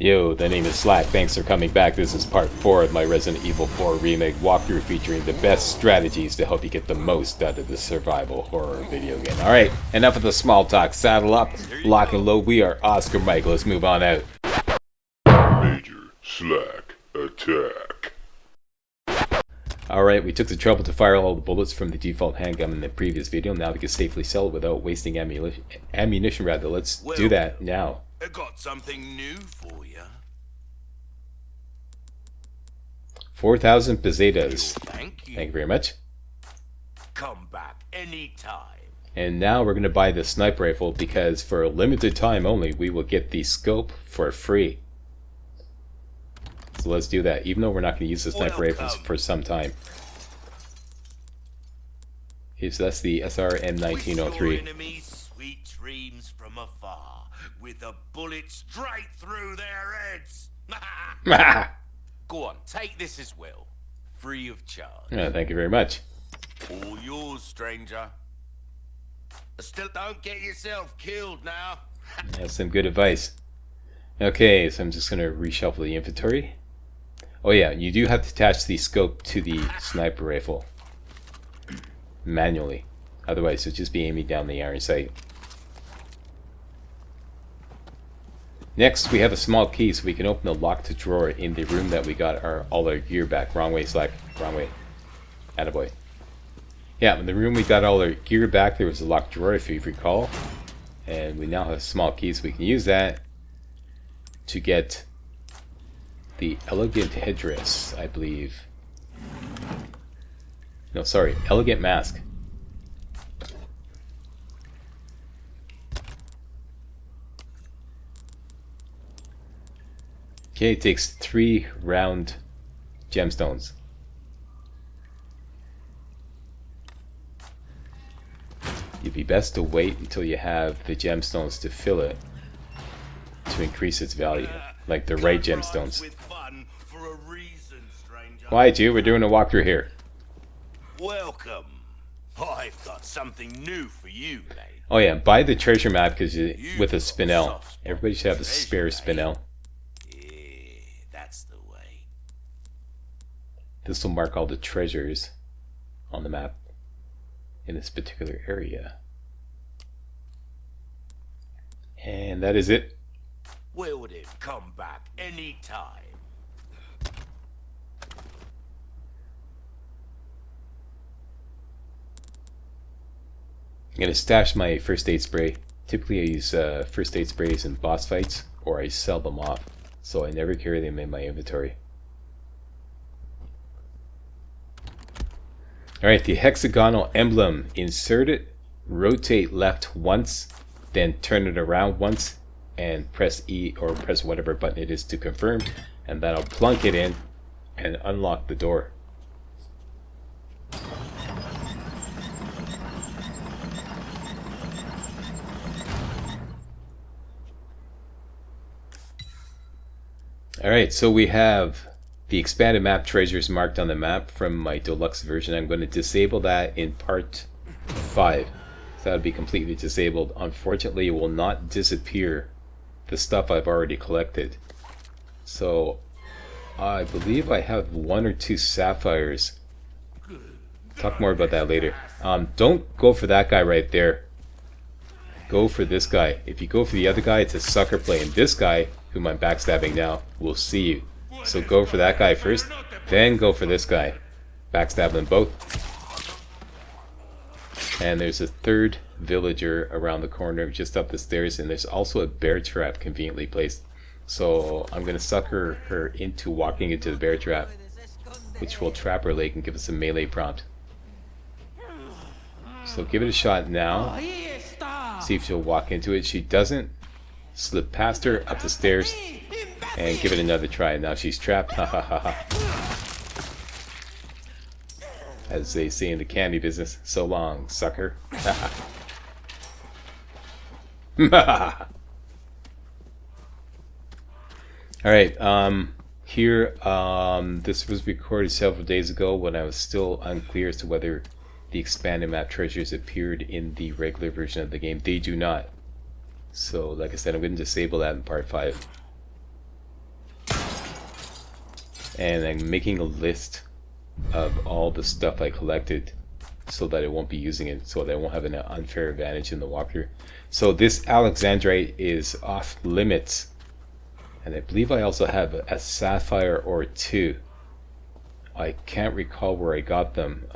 Yo, the name is Slack. Thanks for coming back. This is part 4 of my Resident Evil 4 Remake walkthrough featuring the best strategies to help you get the most out of this survival horror video game. Alright, enough of the small talk. Saddle up, lock and load. We are Oscar Mike. Let's move on out. Major Slack attack. Alright, we took the trouble to fire all the bullets from the default handgun in the previous video. Now we can safely sell it without wasting ammunition rather. Let's do that now. I got something new for you. 4,000 pesetas. Thank you. Thank you very much. Come back anytime. And now we're going to buy the sniper rifle because for a limited time only we will get the scope for free. So let's do that, even though we're not going to use the sniper rifles for some time. Okay, so that's the SRM 1903. Enemies, sweet dreams from afar, with a bullet straight through their heads. Go on, take this as well, free of charge. Thank you very much. All yours, stranger. Still, don't get yourself killed now. That's some good advice. Okay, so I'm just going to reshuffle the inventory. Oh yeah, you do have to attach the scope to the sniper rifle manually. Otherwise, you'll just be aiming down the iron sight. Next, we have a small key so we can open the locked drawer in the room that we got all our gear back. Wrong way, Slack. Wrong way. Attaboy. Yeah, in the room we got all our gear back, there was a locked drawer, if you recall. And we now have a small key, so we can use that to get the elegant headdress, I believe. No, sorry, elegant mask. Okay, it takes 3 round gemstones. It'd be best to wait until you have the gemstones to fill it to increase its value, like the right gemstones. Why, Jew? We're doing a walkthrough here. Welcome. I've got something new for you, mate. Oh yeah, buy the treasure map because with a spinel. Everybody should have a spare spinel. Yeah, that's the way. This will mark all the treasures on the map in this particular area. And that is it. Will it come back anytime? I'm going to stash my first aid spray. Typically I use first aid sprays in boss fights, or I sell them off, so I never carry them in my inventory. Alright, the hexagonal emblem. Insert it, rotate left once, then turn it around once, and press E or press whatever button it is to confirm, and that'll plunk it in and unlock the door. Alright, so we have the expanded map treasures marked on the map from my deluxe version. I'm going to disable that in part 5. So that'll be completely disabled. Unfortunately, it will not disappear the stuff I've already collected. So I believe I have 1 or 2 sapphires. Talk more about that later. Don't go for that guy right there. Go for this guy. If you go for the other guy, it's a sucker play. And this guy, whom I'm backstabbing now, will see you. So go for that guy first, then go for this guy. Backstab them both. And there's a third villager around the corner just up the stairs, and there's also a bear trap conveniently placed. So I'm going to sucker her into walking into the bear trap, which will trap her leg and give us a melee prompt. So give it a shot now. See if she'll walk into it. She doesn't. Slip past her up the stairs and give it another try. Now she's trapped. Ha ha ha ha. As they say in the candy business, so long, sucker. Alright, here, this was recorded several days ago when I was still unclear as to whether the expanded map treasures appeared in the regular version of the game. They do not. So, like I said, I'm going to disable that in part 5. and I'm making a list of all the stuff I collected so that I won't be using it, so that I won't have an unfair advantage in the walkthrough. So this Alexandrite is off limits, and I believe I also have a sapphire or two. I can't recall where I got them.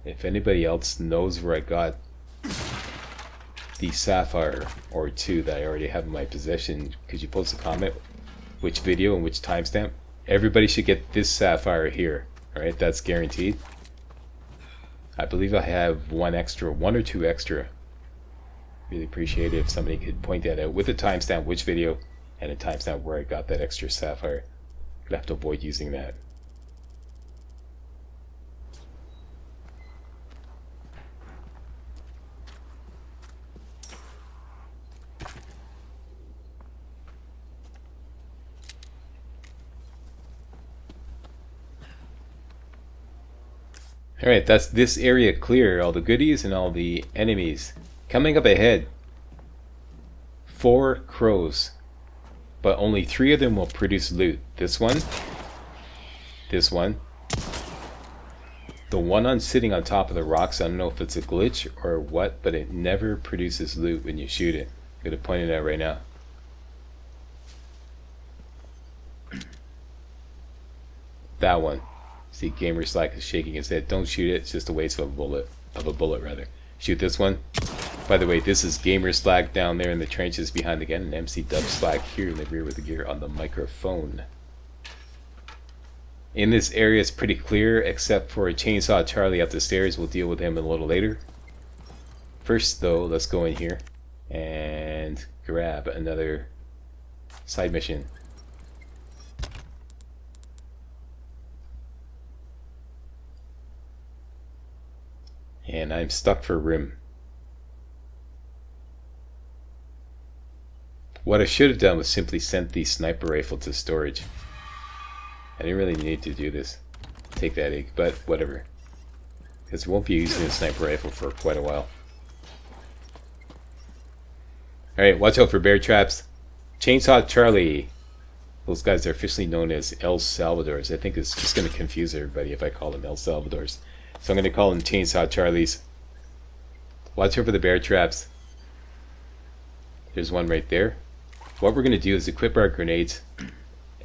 If anybody else knows where I got the sapphire or two that I already have in my possession, could you post a comment which video and which timestamp? Everybody should get this sapphire here. Alright, that's guaranteed. I believe I have one or two extra. Really appreciate it if somebody could point that out with a timestamp which video and a timestamp where I got that extra sapphire. I'd have to avoid using that. Alright, that's this area clear. All the goodies and all the enemies. Coming up ahead, 4 crows. But only 3 of them will produce loot. This one. This one. The one on sitting on top of the rocks, I don't know if it's a glitch or what, but it never produces loot when you shoot it. I'm going to point it out right now. That one. See, Gamer Slack is shaking his head. Don't shoot it. It's just a waste of a bullet rather. Shoot this one. By the way, this is Gamer Slack down there in the trenches behind the gun, and MC Dub Slack here in the rear with the gear on the microphone. In this area, it's pretty clear, except for a Chainsaw Charlie up the stairs. We'll deal with him a little later. First, though, let's go in here and grab another side mission. And I'm stuck for room. What I should have done was simply sent the sniper rifle to storage. I didn't really need to do this. Take that egg, but whatever. Because we won't be using the sniper rifle for quite a while. Alright, watch out for bear traps. Chainsaw Charlie. Those guys are officially known as El Salvadors. I think it's just going to confuse everybody if I call them El Salvadors. So I'm going to call them Chainsaw Charlies. Watch out for the bear traps. There's one right there. What we're going to do is equip our grenades.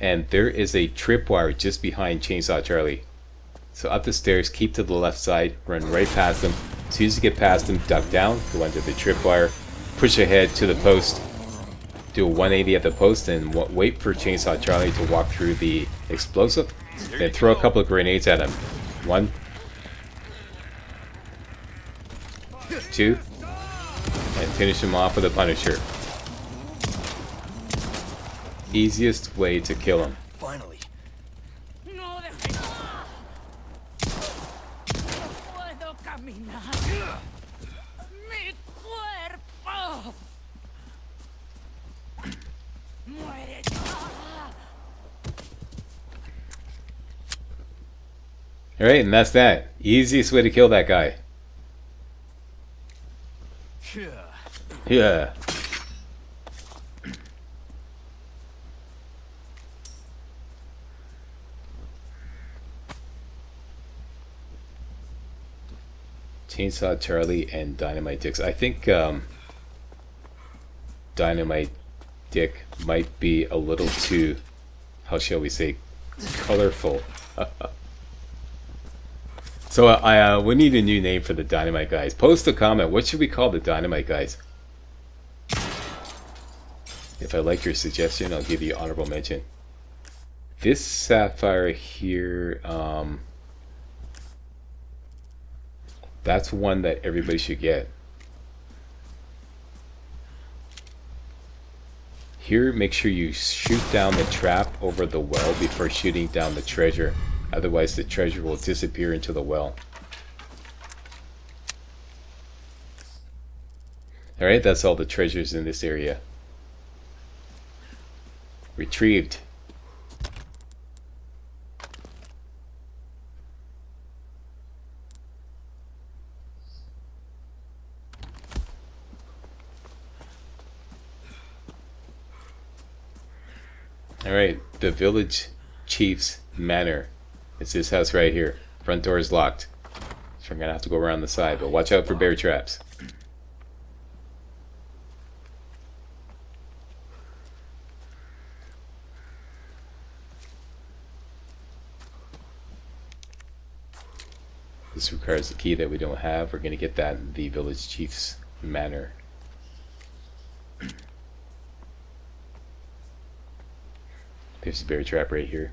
And there is a tripwire just behind Chainsaw Charlie. So up the stairs, keep to the left side, run right past them. As soon as you get past them, duck down, go under the tripwire, push ahead to the post, do a 180 at the post, and wait for Chainsaw Charlie to walk through the explosive. Then throw a couple of grenades at him. 1, 2, and finish him off with a Punisher. Easiest way to kill him. Finally. Alright, and that's that. Easiest way to kill that guy. Yeah. Chainsaw Charlie and Dynamite Dicks. I think Dynamite Dick might be a little too, how shall we say, colorful. So we need a new name for the Dynamite guys. Post a comment. What should we call the Dynamite guys? If I like your suggestion, I'll give you honorable mention. This sapphire here, that's one that everybody should get. Here, make sure you shoot down the trap over the well before shooting down the treasure. Otherwise, the treasure will disappear into the well. Alright, that's all the treasures in this area. Retrieved. Alright, the village chief's Manor. It's this house right here. Front door is locked. So I'm gonna have to go around the side, but watch out for bear traps. This requires a key that we don't have. We're gonna get that in the village chief's manor. There's a bear trap right here.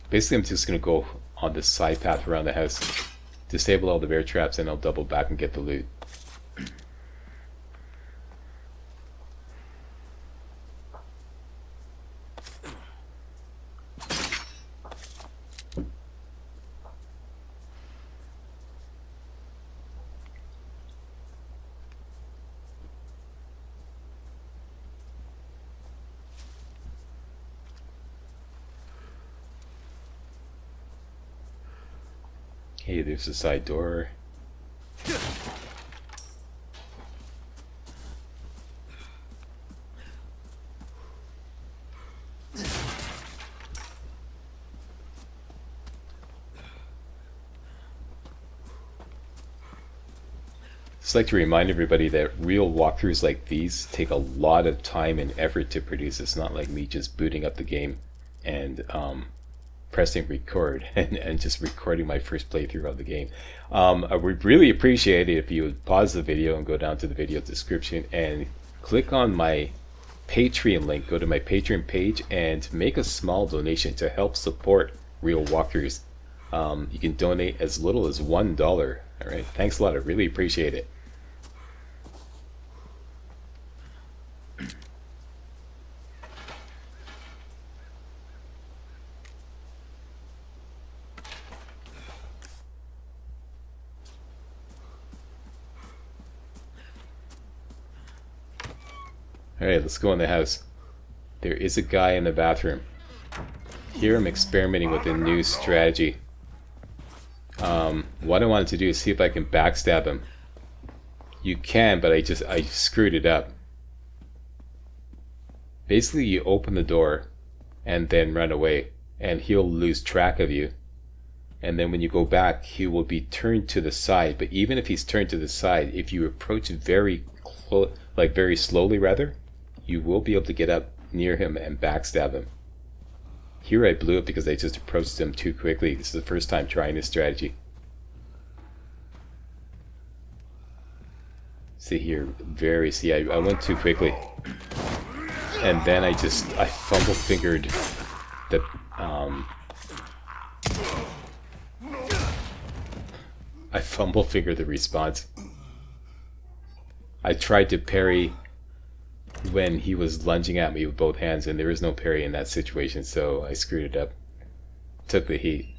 Basically, I'm just gonna go on the side path around the house, disable all the bear traps, and I'll double back and get the loot. Okay, there's the side door. Just like to remind everybody that real walkthroughs like these take a lot of time and effort to produce. It's not like me just booting up the game and pressing record and just recording my first playthrough of the game. I would really appreciate it if you would pause the video and go down to the video description and click on my Patreon link. Go to my Patreon page and make a small donation to help support real walkthroughs. You can donate as little as $1. All right, thanks a lot. I really appreciate it. Alright, let's go in the house. There is a guy in the bathroom. Here I'm experimenting with a new strategy. What I wanted to do is see if I can backstab him. You can, but I screwed it up. Basically, you open the door and then run away, and he'll lose track of you. And then when you go back, he will be turned to the side. But even if he's turned to the side, if you approach very very slowly rather, you will be able to get up near him and backstab him. Here I blew it because I just approached him too quickly. This is the first time trying this strategy. See here, I went too quickly. And then I fumble fingered the response. I tried to parry when he was lunging at me with both hands, and there is no parry in that situation, so I screwed it up. Took the heat.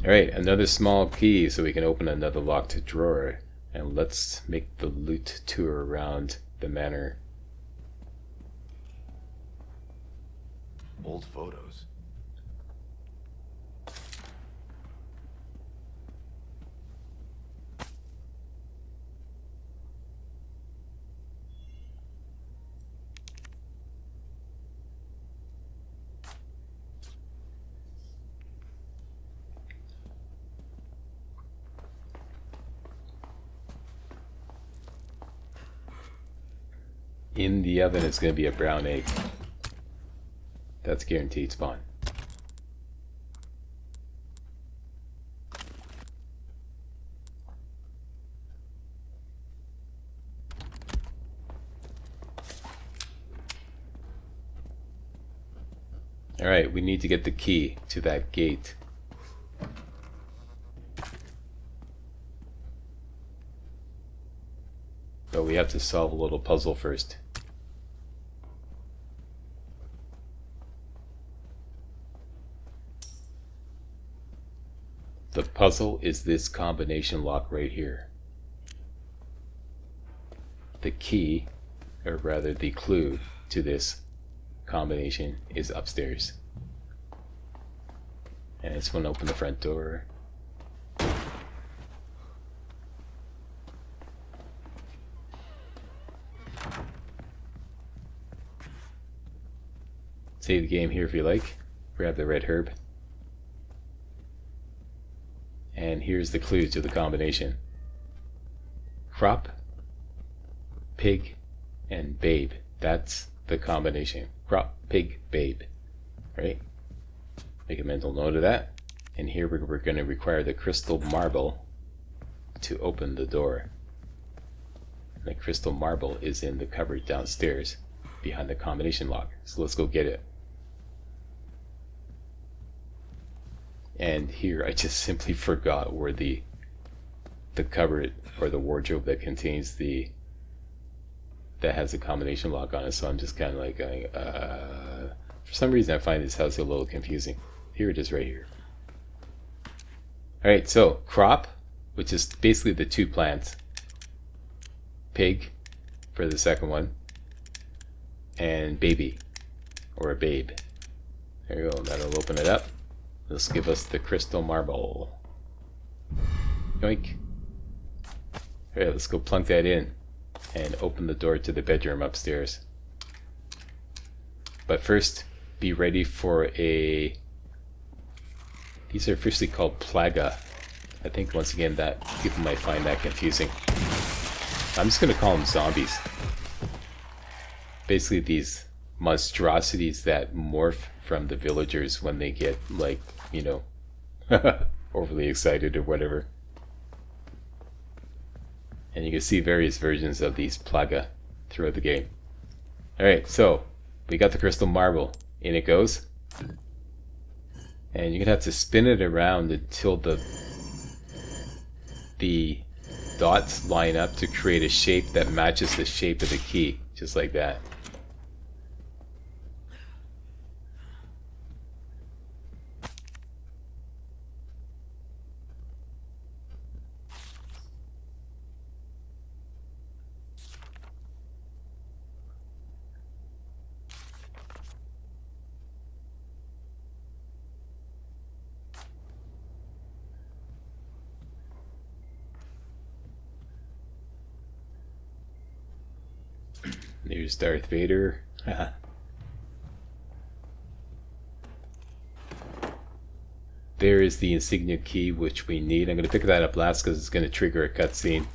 Alright, another small key so we can open another locked drawer. And let's make the loot tour around the manor. Old photos. In the oven it's going to be a brown egg. That's guaranteed spawn. Alright, we need to get the key to that gate. But we have to solve a little puzzle first. The puzzle is this combination lock right here. The key, or rather the clue to this combination is upstairs. And it's going to open the front door. Save the game here if you like. Grab the red herb. And here's the clue to the combination. Crop, pig, and babe. That's the combination. Crop, pig, babe. Right? Make a mental note of that. And here we're going to require the crystal marble to open the door. And the crystal marble is in the cupboard downstairs behind the combination lock. So let's go get it. And here I just simply forgot where the cupboard or the wardrobe that contains that has a combination lock on it. So I'm just kind of like going, for some reason I find this house a little confusing. Here it is right here. Alright, so crop, which is basically the two plants. Pig for the second one. And baby, or a babe. There you go, that'll open it up. This will give us the crystal marble. Yoink. Alright, let's go plunk that in and open the door to the bedroom upstairs. But first, be ready for a... These are officially called plaga. I think once again that people might find that confusing. I'm just going to call them zombies. Basically these monstrosities that morph from the villagers when they get, like, you know, overly excited or whatever. And you can see various versions of these plaga throughout the game. Alright, so we got the crystal marble. In it goes. And you're gonna have to spin it around until the dots line up to create a shape that matches the shape of the key. Just like that. There's Darth Vader. There is the insignia key which we need. I'm going to pick that up last because it's going to trigger a cutscene.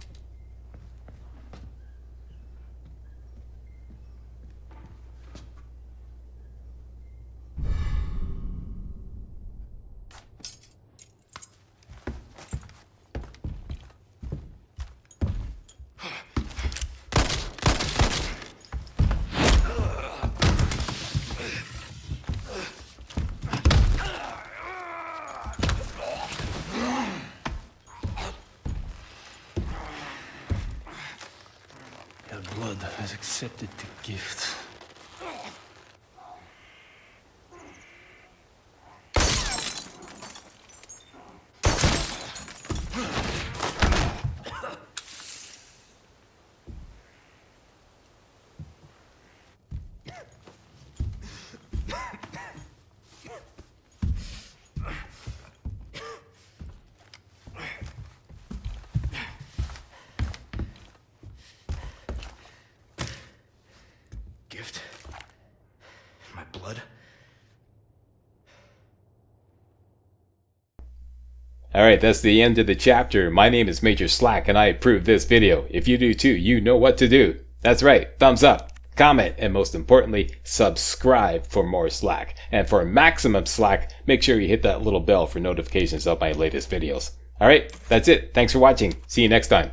Blood has accepted the gift. My blood. Alright, that's the end of the chapter. My name is Major Slack and I approve this video. If you do too, you know what to do. That's right, thumbs up, comment, and most importantly, subscribe for more Slack. And for maximum Slack, make sure you hit that little bell for notifications of my latest videos. Alright, that's it. Thanks for watching. See you next time.